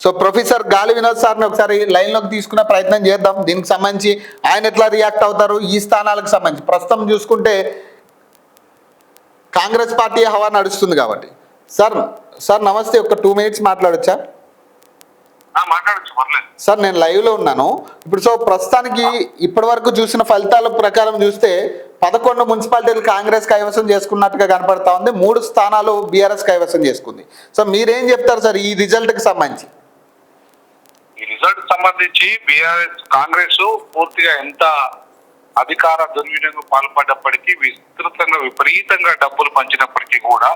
So professor గాలి వినోద్ సార్ని ఒకసారి లైన్లోకి తీసుకునే ప్రయత్నం చేద్దాం. దీనికి సంబంధించి ఆయన ఎట్లా రియాక్ట్ అవుతారు ఈ స్థానాలకు సంబంధించి. ప్రస్తుతం చూసుకుంటే కాంగ్రెస్ పార్టీ హవా నడుస్తుంది కాబట్టి. సార్ సార్ నమస్తే, ఒక 2 minutes మాట్లాడొచ్చా? మాట్లాడచ్చు, పర్లేదు సార్. నేను లైవ్లో ఉన్నాను ఇప్పుడు. సో ప్రస్తుతానికి ఇప్పటి వరకు చూసిన ఫలితాల ప్రకారం చూస్తే 11 మున్సిపాలిటీలు కాంగ్రెస్ కైవసం చేసుకున్నట్టుగా కనపడతా ఉంది. 3 స్థానాలు బీఆర్ఎస్ కైవసం చేసుకుంది. సో మీరేం చెప్తారు సార్ ఈ రిజల్ట్కి సంబంధించి? ఈ రిజల్ట్ సంబంధించి బీఆర్ఎస్ కాంగ్రెస్ పూర్తిగా ఎంత అధికార దుర్వినియోగం పాల్పడ్డప్పటికీ, విస్తృతంగా విపరీతంగా డబ్బులు పంచినప్పటికీ కూడా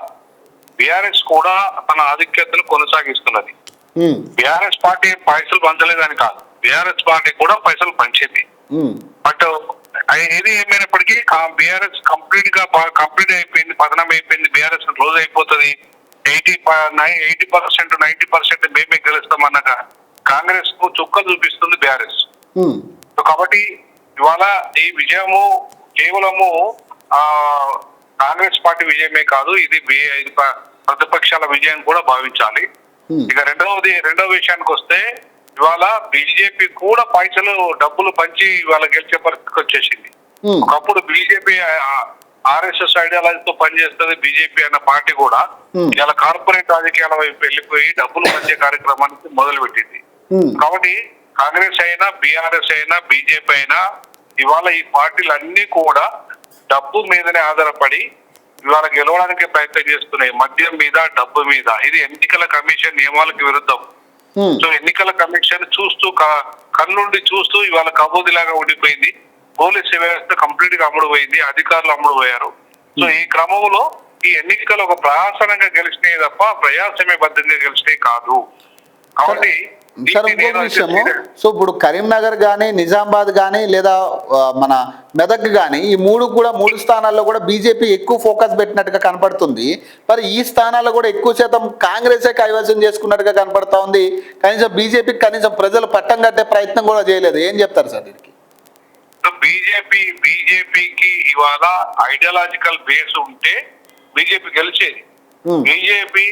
బీఆర్ఎస్ కూడా తన ఆధిక్యతను కొనసాగిస్తున్నది. బీఆర్ఎస్ పార్టీ పైసలు పంచలేదని కాదు, బీఆర్ఎస్ పార్టీ కూడా పైసలు పంచింది. బట్ ఏది ఏమైనప్పటికీ బీఆర్ఎస్ కంప్లీట్ అయిపోయింది, పతనం అయిపోయింది. బీఆర్ఎస్ క్లోజ్ అయిపోతుంది. 80% 90% మేమే గెలుస్తామన్న కాంగ్రెస్ కు చుక్కలు చూపిస్తుంది బీఆర్ఎస్. కాబట్టి ఇవాళ ఈ విజయము కేవలము కాంగ్రెస్ పార్టీ విజయమే కాదు, ఇది ప్రతిపక్షాల విజయం కూడా భావించాలి. ఇక రెండవ విషయానికి వస్తే, ఇవాళ బీజేపీ కూడా పైసలు డబ్బులు పంచి ఇవాళ గెలిచే పరిస్థితికి వచ్చేసింది. ఒకప్పుడు బీజేపీ ఆర్ఎస్ఎస్ ఐడియాలజీతో పనిచేస్తుంది బీజేపీ అన్న పార్టీ కూడా ఇవాళ కార్పొరేట్ రాజకీయాల వైపు వెళ్ళిపోయి డబ్బులు పంచే కార్యక్రమానికి మొదలు పెట్టింది. కాబట్టి కాంగ్రెస్ అయినా, బీఆర్ఎస్ అయినా, బీజేపీ అయినా ఇవాళ ఈ పార్టీలన్నీ కూడా డబ్బు మీదనే ఆధారపడి ఇవాళ గెలవడానికి ప్రయత్నం చేస్తున్నాయి. మద్యం మీద, డబ్బు మీద. ఇది ఎన్నికల కమిషన్ నియమాలకు విరుద్ధం. సో ఎన్నికల కమిషన్ చూస్తూ కన్నుండి చూస్తూ ఇవాళ కబోదిలాగా ఉండిపోయింది. పోలీసు వ్యవస్థ కంప్లీట్ గా అమ్ముడుపోయింది, అధికారులు అమ్ముడుపోయారు. సో ఈ క్రమంలో ఈ ఎన్నికలు ఒక ప్రహాసనంగా గెలిచినాయి తప్ప ప్రజాస్వామ్యబద్ధంగా గెలిచినాయి కాదు. కాబట్టి సార్ ఇంకొక విషయము, సో ఇప్పుడు కరీంనగర్ కానీ, నిజామాబాద్ కానీ, లేదా మన మెదక్ కానీ, ఈ మూడు స్థానాల్లో కూడా బీజేపీ ఎక్కువ ఫోకస్ పెట్టినట్టుగా కనపడుతుంది. మరి ఈ స్థానాల్లో కూడా ఎక్కువ శాతం కాంగ్రెసే కైవసం చేసుకున్నట్టుగా కనపడతా ఉంది. కనీసం బీజేపీకి కనీసం ప్రజలు పట్టం కట్టే ప్రయత్నం కూడా చేయలేదు. ఏం చెప్తారు సార్ దీనికి? బీజేపీకి ఇవాళ ఐడియాలజికల్ బేస్ ఉంటే బీజేపీ గెలిచేది. బీజేపీ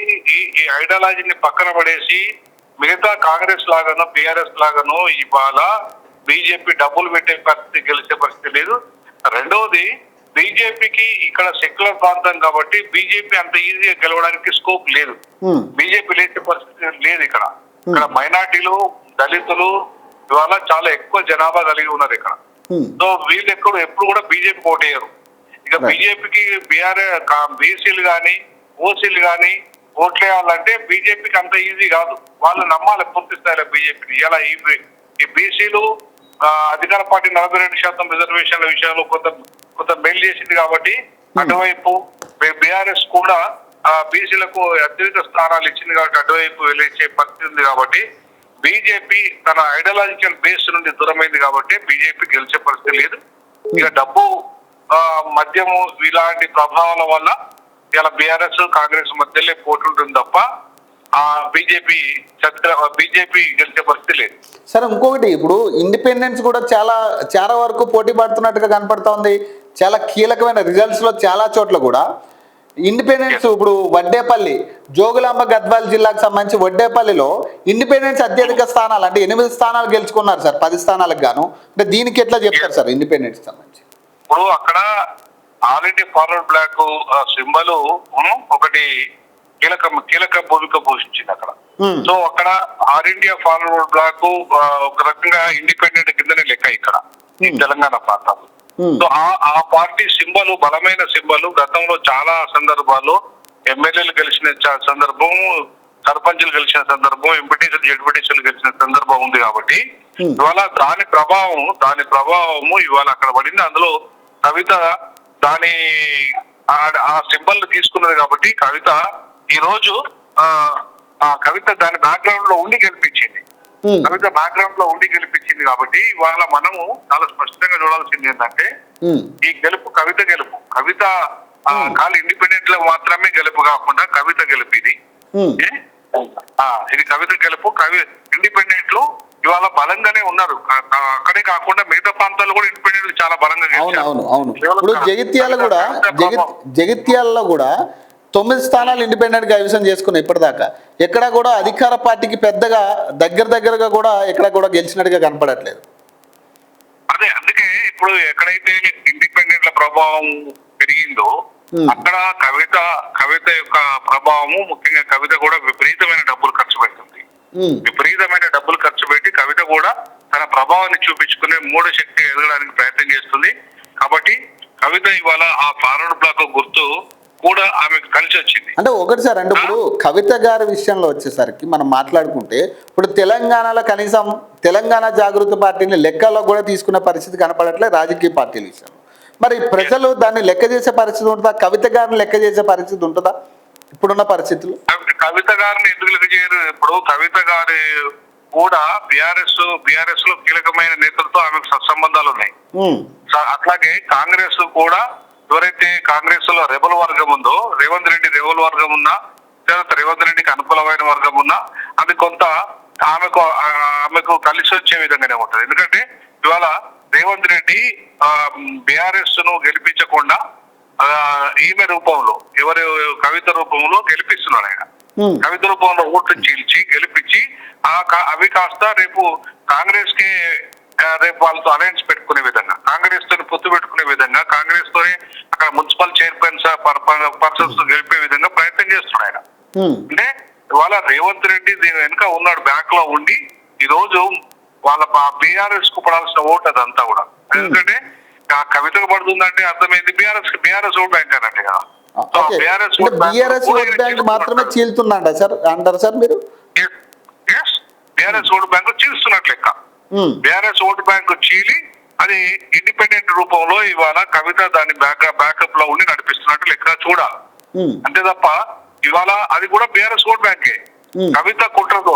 ఈ ఐడియాలజీని పక్కన పడేసి మిగతా కాంగ్రెస్ లాగాను, బీఆర్ఎస్ లాగాను ఇవాళ బీజేపీ డబ్బులు పెట్టే పరిస్థితి, గెలిచే పరిస్థితి లేదు. రెండవది, బీజేపీకి ఇక్కడ సెక్యులర్ ప్రాంతం కాబట్టి బీజేపీ అంత ఈజీగా గెలవడానికి స్కోప్ లేదు. బీజేపీ లేచే పరిస్థితి లేదు. ఇక్కడ మైనార్టీలు, దళితులు ఇవాళ చాలా ఎక్కువ జనాభా కలిగి ఉన్నారు ఇక్కడ. సో వీళ్ళు ఎప్పుడు కూడా బీజేపీ ఓటేయరు. ఇక బీజేపీకి బీసీలు కానీ, ఓసీలు కానీ ఓట్లేయాలంటే బీజేపీకి అంత ఈజీ కాదు. వాళ్ళు నమ్మాలి పూర్తి స్థాయిలో బీజేపీని. ఇలా ఈ బీసీలు అధికార పార్టీ 42% రిజర్వేషన్ల విషయంలో కొంత మేలు చేసింది కాబట్టి అటువైపు బీఆర్ఎస్ కూడా బీసీలకు అత్యధిక స్థానాలు ఇచ్చింది కాబట్టి అటువైపు వెళ్ళే పరిస్థితి ఉంది. కాబట్టి బీజేపీ తన ఐడియాలజికల్ బేస్ నుండి దూరమైంది కాబట్టి బీజేపీ గెలిచే పరిస్థితి లేదు. ఇక డబ్బు, మద్యము ఇలాంటి ప్రభావాల వల్ల ఇలా బీఆర్ఎస్ కాంగ్రెస్ మధ్యలో పోటీ ఉంటుంది తప్ప బీజేపీ గెలిచే పరిస్థితి లేదు. సార్ ఇంకొకటి, ఇప్పుడు ఇండిపెండెన్స్ కూడా చాలా వరకు పోటీ పడుతున్నట్టుగా కనపడతా ఉంది. చాలా కీలకమైన రిజల్ట్స్ లో చాలా చోట్ల కూడా ఇండిపెండెన్స్. ఇప్పుడు వడ్డేపల్లి, జోగులాంబ గద్వాల్ జిల్లాకు సంబంధించి వడ్డేపల్లిలో ఇండిపెండెన్స్ అత్యధిక స్థానాలు, అంటే 8 స్థానాలు గెలుచుకున్నారు సార్ 10 స్థానాలకు గాను. అంటే దీనికి ఎట్లా చెప్తారు సార్ ఇండిపెండెన్స్ సంబంధించి? ఇప్పుడు అక్కడ ఆల్ ఇండియా ఫార్వర్డ్ బ్లాక్ సింబల్ ఒకటి కీలక భూమిక పోషించింది అక్కడ. సో అక్కడ ఆల్ ఇండియా ఫార్వర్డ్ బ్లాక్ ఒక రకంగా ఇండిపెండెంట్ కిందనే లెక్క ఇక్కడ తెలంగాణ ప్రాంతంలో. సో ఆ పార్టీ సింబల్ బలమైన సింబల్. గతంలో చాలా సందర్భాల్లో ఎమ్మెల్యేలు గెలిచిన సందర్భం, సర్పంచులు గెలిచిన సందర్భం, ఎంపీటీసీలు, జెడ్పీటీసీలు గెలిచిన సందర్భం ఉంది. కాబట్టి ఇవాళ దాని ప్రభావము ఇవాళ అక్కడ పడింది. అందులో కవిత ఆ సింబల్ తీసుకున్నది కాబట్టి కవిత ఈ రోజు కవిత దాని బ్యాక్గ్రౌండ్ లో ఉండి గెలిపించింది. కాబట్టి ఇవాళ మనము చాలా స్పష్టంగా చూడాల్సింది ఏంటంటే ఈ కవిత గెలుపు ఖాళీ ఇండిపెండెంట్ లో మాత్రమే గెలుపు కాకుండా కవిత గెలుపు ఇది. కవిత గెలుపు. ఇండిపెండెంట్ లో ఇవాళ బలంగానే ఉన్నారు. అక్కడే కాకుండా మిగతా ప్రాంతాల్లో కూడా ఇండిపెండెంట్ చాలా బలంగా గెలిచారు. ఇప్పుడు జగిత్యాలలో కూడా 9 స్థానాలు ఇండిపెండెంట్ కైవసం చేసుకున్నాయి ఇప్పటిదాకా. ఎక్కడ కూడా అధికార పార్టీకి పెద్దగా దగ్గరగా కూడా ఎక్కడ కూడా గెలిచినట్టుగా కనపడట్లేదు. అదే అందుకే ఇప్పుడు ఎక్కడైతే ఇండిపెండెంట్ల ప్రభావం పెరిగిందో అక్కడ కవిత యొక్క ప్రభావము, ముఖ్యంగా కవిత కూడా విపరీతమైన డబ్బులు ఖర్చు పెడుతుంది. విపరీతమైన డబ్బులు ఖర్చు పెట్టి కవిత కూడా తన ప్రభావాన్ని చూపించుకునే మూఢ శక్తి ఎదగడానికి ప్రయత్నం చేస్తుంది. కాబట్టి కవిత ఇవాళ ఆ ఫార్వర్డ్ బ్లాక్ గుర్తు కూడా ఆమెకు కలిసి వచ్చింది. అంటే ఒకటి సార్, అంటే ఇప్పుడు కవిత గారి విషయంలో వచ్చేసరికి మనం మాట్లాడుకుంటే ఇప్పుడు తెలంగాణలో కనీసం తెలంగాణ జాగృతి పార్టీని లెక్కల్లో కూడా తీసుకునే పరిస్థితి కనపడట్లేదు రాజకీయ పార్టీల విషయంలో. మరి ప్రజలు దాన్ని లెక్క చేసే పరిస్థితి ఉంటుందా? కవిత గారిని లెక్క చేసే పరిస్థితి ఉంటుందా ఇప్పుడున్న పరిస్థితులు? కవిత గారిని ఎందుకు లెక్క చేయరు? ఇప్పుడు కవిత గారి కూడా బిఆర్ఎస్ లో కీలకమైన నేతలతో ఆమెకు సత్సంబంధాలు ఉన్నాయి. అట్లాగే కాంగ్రెస్ కూడా ఎవరైతే కాంగ్రెస్ లో రెబల్ వర్గం ఉందో, రేవంత్ రెడ్డి రెబల్ వర్గం ఉన్నా, తర్వాత రేవంత్ రెడ్డికి అనుకూలమైన వర్గం ఉన్నా, అది కొంత ఆమెకు కలిసి వచ్చే విధంగానే ఉంటుంది. ఎందుకంటే ఇవాళ రేవంత్ రెడ్డి బిఆర్ఎస్ ను గెలిపించకుండా ఈమె రూపంలో కవిత రూపంలో గెలిపిస్తున్నాడు ఆయన. కవిత రూపంలో ఓట్లు చీల్చి గెలిపించి అవి కాస్త రేపు కాంగ్రెస్ కి రేపు వాళ్ళతో అలయన్స్ పెట్టుకునే విధంగా, కాంగ్రెస్ తో పొత్తు పెట్టుకునే విధంగా, కాంగ్రెస్ తోనే అక్కడ మున్సిపల్ పర్సన్స్ గెలిపే విధంగా ప్రయత్నం చేస్తున్నాడు ఆయన. అంటే ఇవాళ రేవంత్ రెడ్డి దీని వెనుక ఉన్నాడు, బ్యాక్ లో ఉండి ఈ రోజు వాళ్ళ బీఆర్ఎస్ కు పడాల్సిన ఓటు అదంతా కూడా. ఎందుకంటే కవితకు పడుతుందంటే అర్థమైంది బీఆర్ఎస్ ఓట్ బ్యాంక్ అన్నట్టు కదా. బీఆర్ఎస్ ఓట్ బ్యాంక్ మాత్రమే చీలుతుందంట సార్ అంటారు సార్ మీరు? బీఆర్ఎస్ ఓట్ బ్యాంక్ చీలుస్తున్నట్లు లెక్క. బీఆర్ఎస్ ఓటు బ్యాంకు చీలి అది ఇండిపెండెంట్ రూపంలో ఇవాళ కవిత దాన్ని బ్యాకప్ లో ఉండి నడిపిస్తున్నట్టు లెక్క చూడాలి. అంతే తప్ప ఇవాళ అది కూడా బీఆర్ఎస్ ఓట్ బ్యాంకే. కవిత కుట్రతో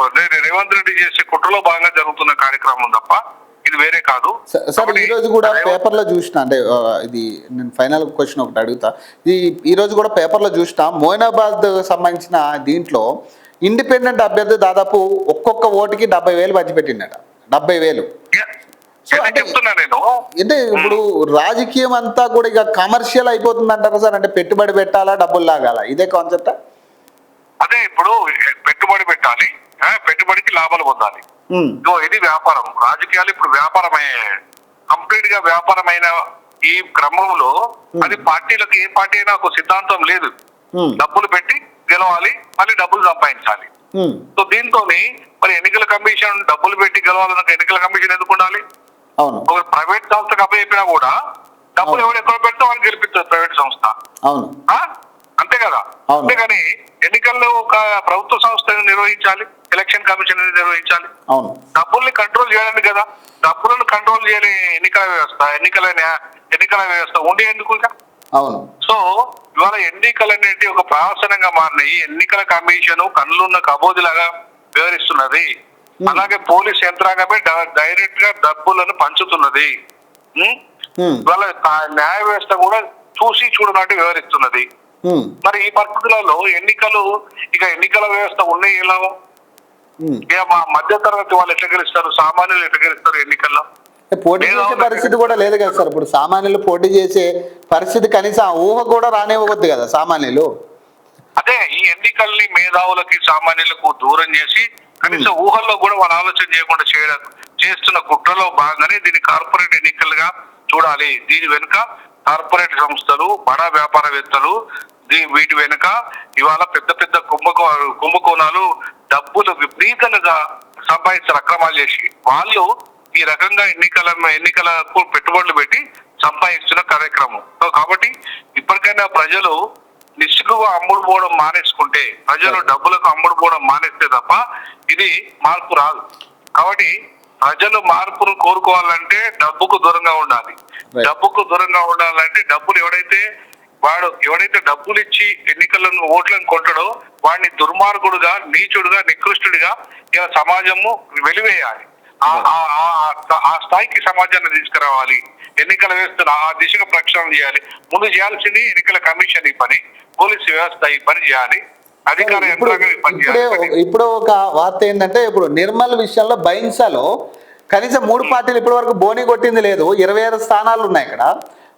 రేవంత్ రెడ్డి చేసే కుట్రలో భాగంగా జరుగుతున్న కార్యక్రమం తప్ప ఇది వేరే కాదు. సార్ ఈ రోజు కూడా పేపర్ లో చూసిన, అంటే ఇది నేను ఫైనల్ క్వశ్చన్ ఒకటి అడుగుతా. ఈ రోజు కూడా పేపర్ లో చూసిన మోయినాబాద్ సంబంధించిన దీంట్లో ఇండిపెండెంట్ అభ్యర్థి దాదాపు ఒక్కొక్క ఓటుకి 70,000 పంచిపెట్టిండట. 70,000. చెప్తున్నా నేను. అంటే ఇప్పుడు రాజకీయం అంతా కూడా ఇక కమర్షియల్ అయిపోతుంది అంటారా సార్? అంటే పెట్టుబడి పెట్టాలా, డబ్బులు లాగాల, ఇదే కాన్సెప్ట్? అదే ఇప్పుడు పెట్టుబడి పెట్టాలి, పెట్టుబడికి లాభాలు పొందాలి. ఇది వ్యాపారం. రాజకీయాలు ఇప్పుడు వ్యాపారమే, కంప్లీట్ గా వ్యాపారమైన ఈ క్రమంలో అది పార్టీలకు ఏ పార్టీ అయినా ఒక సిద్ధాంతం లేదు. డబ్బులు పెట్టి గెలవాలి, మళ్ళీ డబ్బులు సంపాదించాలి. సో దీంతో మరి ఎన్నికల కమిషన్ డబ్బులు పెట్టి గెలవాలన్న ఎన్నికల కమిషన్ ఎందుకు ఉండాలి? ఒక ప్రైవేట్ సంస్థకు అప్పచెప్పినా కూడా డబ్బులు ఎవరు ఎక్కడ పెడితే వాళ్ళు గెలిపిస్తారు ప్రైవేట్ సంస్థ. అంతే కదా. అంతేగాని ఎన్నికల్లో ఒక ప్రభుత్వ సంస్థ నిర్వహించాలి, ఎలక్షన్ కమిషన్ నిర్వహించాలి. డబ్బుల్ని కంట్రోల్ చేయాలని కదా. డబ్బులను కంట్రోల్ చేయని ఎన్నికల వ్యవస్థ ఉండే ఎందుకు? సో ఇవాళ ఎన్నికలు అనేది ఒక ప్రహసనంగా మారినాయి. ఎన్నికల కమిషన్ కళ్ళున్న కబోదిలాగా వ్యవహరిస్తున్నది. అలాగే పోలీస్ యంత్రాంగమే డైరెక్ట్ గా డబ్బులను పంచుతున్నది. ఇవాళ న్యాయ వ్యవస్థ కూడా చూసి చూడనట్టు వ్యవహరిస్తున్నది. మరి ఈ పరిస్థితులలో ఎన్నికల వ్యవస్థ ఉన్నాయి ఎలా? ఇక మా మధ్య తరగతి వాళ్ళు ఎట్లా గెలుస్తారు, సామాన్యులు ఎట్లా గెలుస్తారు ఎన్నికల్లో? పోటీ చేసే పరిస్థితి కూడా లేదు కదా సార్. ఇప్పుడు సామాన్యులు పోటీ చేసే పరిస్థితి కనీసం ఊహ కూడా రానివ్వద్దు కదా సామాన్యులు. అదే ఈ ఎన్నికల్ని మేధావులకి సామాన్యులకు దూరం చేసి కనీసం ఊహల్లో కూడా వాళ్ళు ఆలోచన చేయకుండా చేస్తున్న కుట్రలో భాగంగానే దీన్ని కార్పొరేట్ ఎన్నికలుగా చూడాలి. దీని వెనుక కార్పొరేట్ సంస్థలు, బడా వ్యాపారవేత్తలు, వీటి వెనుక ఇవాళ పెద్ద పెద్ద కుంభకోణాలు, డబ్బులు విపరీతంగా సంపాదిస్తారు అక్రమాలు చేసి. వాళ్ళు ఈ రకంగా ఎన్నికలకు పెట్టుబడులు పెట్టి సంపాదిస్తున్న కార్యక్రమం. కాబట్టి ఇప్పటికైనా ప్రజలు నిస్సిగ్గుగా అమ్ముడు పోవడం మానేసుకుంటే, ప్రజలు డబ్బులకు అమ్ముడు పోవడం మానేస్తే తప్ప ఇది మార్పు రాదు. కాబట్టి ప్రజలు మార్పును కోరుకోవాలంటే డబ్బుకు దూరంగా ఉండాలి. డబ్బుకు దూరంగా ఉండాలంటే డబ్బులు ఎవడైతే డబ్బులు ఇచ్చి ఎన్నికలను ఓట్లను కొంటాడో వాడిని దుర్మార్గుడుగా, నీచుడుగా, నికృష్టుడిగా ఇలా సమాజము వెలివేయాలి. ఆ స్థాయికి సమాజాన్ని తీసుకురావాలి. ఎన్నికల వ్యవస్థను ఆ దిశగా ప్రక్షాళన చేయాలి. ముందు చేయాల్సింది ఎన్నికల కమిషన్ ఈ పని, పోలీసు వ్యవస్థ ఈ పని చేయాలి, అధికార యంత్రాంగం ఈ పని చేయాలి. ఇప్పుడు ఒక వార్త ఏంటంటే, ఇప్పుడు నిర్మల్ విషయంలో బైన్సాలో కనీసం 3 పార్టీలు ఇప్పటి వరకు బోని కొట్టింది లేదు. 26 స్థానాలు ఉన్నాయి ఇక్కడ.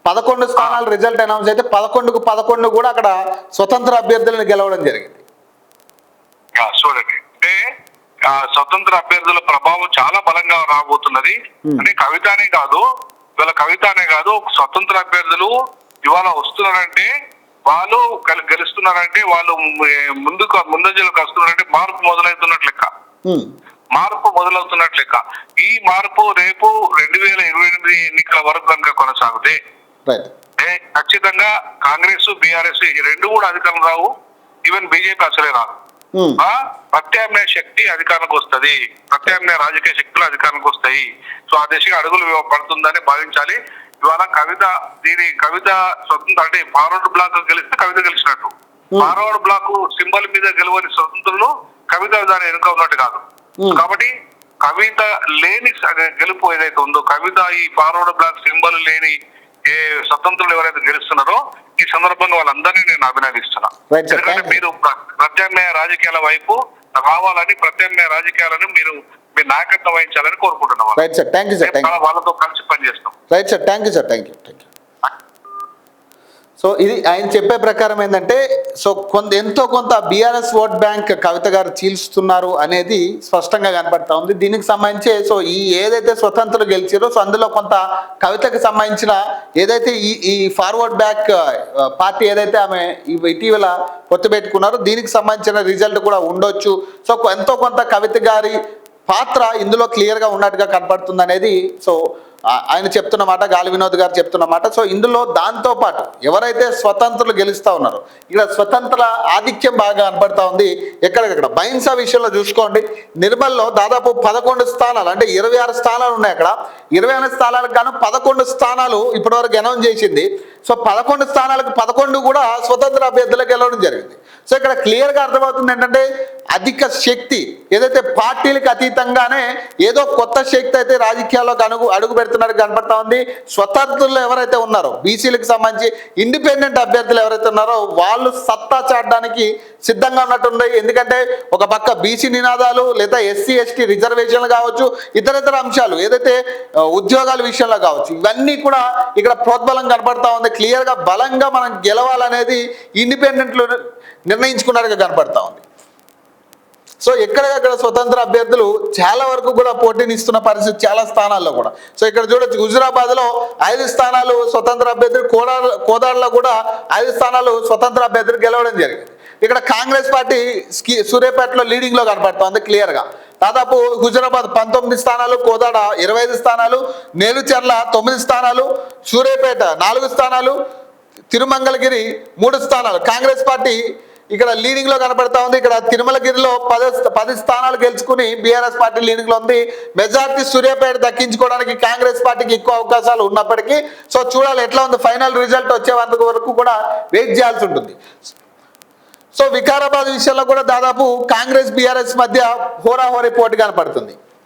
11 స్థానాలు రిజల్ట్ అనౌన్స్ అయితే 11కు 11 కూడా అక్కడ స్వతంత్ర అభ్యర్థులను గెలవడం జరిగింది. చూడండి, అంటే స్వతంత్ర అభ్యర్థుల ప్రభావం చాలా బలంగా రాబోతున్నది. అంటే కవితనే కాదు, ఇవాళ కవితనే కాదు, స్వతంత్ర అభ్యర్థులు ఇవాళ వస్తున్నారంటే, వాళ్ళు గెలుస్తున్నారంటే, వాళ్ళు ముందంజలకు వస్తున్నారంటే మార్పు మొదలవుతున్నట్లు లెక్క. మార్పు మొదలవుతున్నట్లు లెక్క. ఈ మార్పు రేపు 2028 ఎన్నికల వరకు కనుక కొనసాగితే ఖచ్చితంగా కాంగ్రెస్, బీఆర్ఎస్ ఈ రెండు కూడా అధికారం రావు. ఈవెన్ బీజేపీ అసలే రాదు. ప్రత్యామ్నాయ శక్తి అధికారానికి వస్తుంది, ప్రత్యామ్నాయ రాజకీయ శక్తులు అధికారానికి వస్తాయి. సో ఆ దిశగా అడుగులు పడుతుందని భావించాలి. ఇవాళ కవిత స్వతంత్ర అంటే ఫార్వర్డ్ బ్లాక్ గెలిస్తే కవిత గెలిచినట్టు, ఫార్వర్డ్ బ్లాక్ సింబల్ మీద గెలవని స్వతంత్రులు కవిత దాని వెనుక ఉన్నట్టు కాదు. కాబట్టి కవిత లేని గెలుపు ఏదైతే ఉందో, కవిత ఈ ఫార్వర్డ్ బ్లాక్ సింబల్ లేని ఏ స్వతంత్రులు ఎవరైతే గెలుస్తున్నారో ఈ సందర్భంగా వాళ్ళందరినీ నేను అభినందిస్తున్నా. ఎందుకంటే మీరు ప్రత్యామ్నాయ రాజకీయాల వైపు రావాలని, ప్రత్యామ్నాయ రాజకీయాలను మీరు నాయకత్వం వహించాలని కోరుకుంటున్నాం. వాళ్ళతో కలిసి పనిచేస్తాం. Right sir, thank you sir, thank you. So ఇది ఆయన చెప్పే ప్రకారం ఏంటంటే, సో ఎంతో కొంత బీఆర్ఎస్ ఓట్ బ్యాంక్ కవిత గారు చీల్చుతున్నారు అనేది స్పష్టంగా కనపడతా ఉంది. దీనికి సంబంధించి సో ఈ ఏదైతే స్వతంత్రులు గెలిచారో సో అందులో కొంత కవితకు సంబంధించిన ఏదైతే ఈ ఫార్వర్డ్ బ్యాక్ పార్టీ ఏదైతే ఆమె ఇటీవల పొత్తు పెట్టుకున్నారో దీనికి సంబంధించిన రిజల్ట్ కూడా ఉండొచ్చు. సో ఎంతో కొంత కవిత గారి పాత్ర ఇందులో క్లియర్గా ఉన్నట్టుగా కనపడుతుంది అనేది సో ఆయన చెప్తున్నమాట, గాలి వినోద్ గారు చెప్తున్నమాట. సో ఇందులో దాంతోపాటు ఎవరైతే స్వతంత్రులు గెలుస్తూ ఉన్నారో ఇక్కడ స్వతంత్ర ఆధిక్యం బాగా కనపడతా ఉంది. ఎక్కడికక్కడ బైన్సా విషయంలో చూసుకోండి, నిర్మల్లో దాదాపు 11 స్థానాలు అంటే 26 స్థానాలు ఉన్నాయి. అక్కడ 26 స్థానాలకు గాను 11 స్థానాలు ఇప్పటివరకు అనౌన్స్ చేసింది. సో 11 స్థానాలకు 11 కూడా స్వతంత్ర అభ్యర్థులకు గెలవడం జరిగింది. సో ఇక్కడ క్లియర్గా అర్థమవుతుంది ఏంటంటే అధిక శక్తి ఏదైతే పార్టీలకు అతీతంగానే ఏదో కొత్త శక్తి అయితే రాజకీయాల్లోకి అడుగు పెడుతున్నట్టు కనపడతా ఉంది. స్వతంత్రులు ఎవరైతే ఉన్నారో బీసీలకు సంబంధించి ఇండిపెండెంట్ అభ్యర్థులు ఎవరైతే ఉన్నారో వాళ్ళు సత్తా చాటడానికి సిద్ధంగా ఉన్నట్టుంది. ఎందుకంటే ఒక పక్క బీసీ నినాదాలు లేదా ఎస్సీ ఎస్టీ రిజర్వేషన్లు కావచ్చు, ఇతర అంశాలు ఏదైతే ఉద్యోగాల విషయంలో కావచ్చు, ఇవన్నీ కూడా ఇక్కడ ప్రోద్బలం కనపడతా ఉంది. క్లియర్గా బలంగా మనం గెలవాలనేది ఇండిపెండెంట్లు నిర్ణయించుకున్నట్టుగా కనపడతా ఉంది. సో ఎక్కడికక్కడ స్వతంత్ర అభ్యర్థులు చాలా వరకు కూడా పోటీని ఇస్తున్న పరిస్థితి చాలా స్థానాల్లో కూడా. సో ఇక్కడ చూడొచ్చు, హుజురాబాద్లో 5 స్థానాలు స్వతంత్ర అభ్యర్థులు, కోదాడలో కూడా 5 స్థానాలు స్వతంత్ర అభ్యర్థులు గెలవడం జరిగింది. ఇక్కడ కాంగ్రెస్ పార్టీ సూర్యాపేటలో లీడింగ్లో కనపడుతోంది క్లియర్గా. దాదాపు హుజురాబాద్ 19 స్థానాలు, కోదాడ 25 స్థానాలు, నేలుచెర్ల 9 స్థానాలు, సూర్యాపేట 4 స్థానాలు, తిరుమంగళగిరి 3 స్థానాలు. కాంగ్రెస్ పార్టీ ఇక్కడ లీడింగ్ లో కనపడతా ఉంది. ఇక్కడ తిరుమలగిరిలో 10 స్థానాలు గెలుచుకుని బీఆర్ఎస్ పార్టీ లీడింగ్ లో ఉంది. మెజార్టీ సూర్యాపేట దక్కించుకోవడానికి కాంగ్రెస్ పార్టీకి ఎక్కువ అవకాశాలు ఉన్నప్పటికీ సో చూడాలి ఎట్లా ఉంది. ఫైనల్ రిజల్ట్ వచ్చే వరకు కూడా వెయిట్ చేయాల్సి ఉంటుంది. సో వికారాబాద్ విషయంలో కూడా దాదాపు కాంగ్రెస్ బీఆర్ఎస్ మధ్య హోరాహోరీ పోటీ కనపడుతుంది.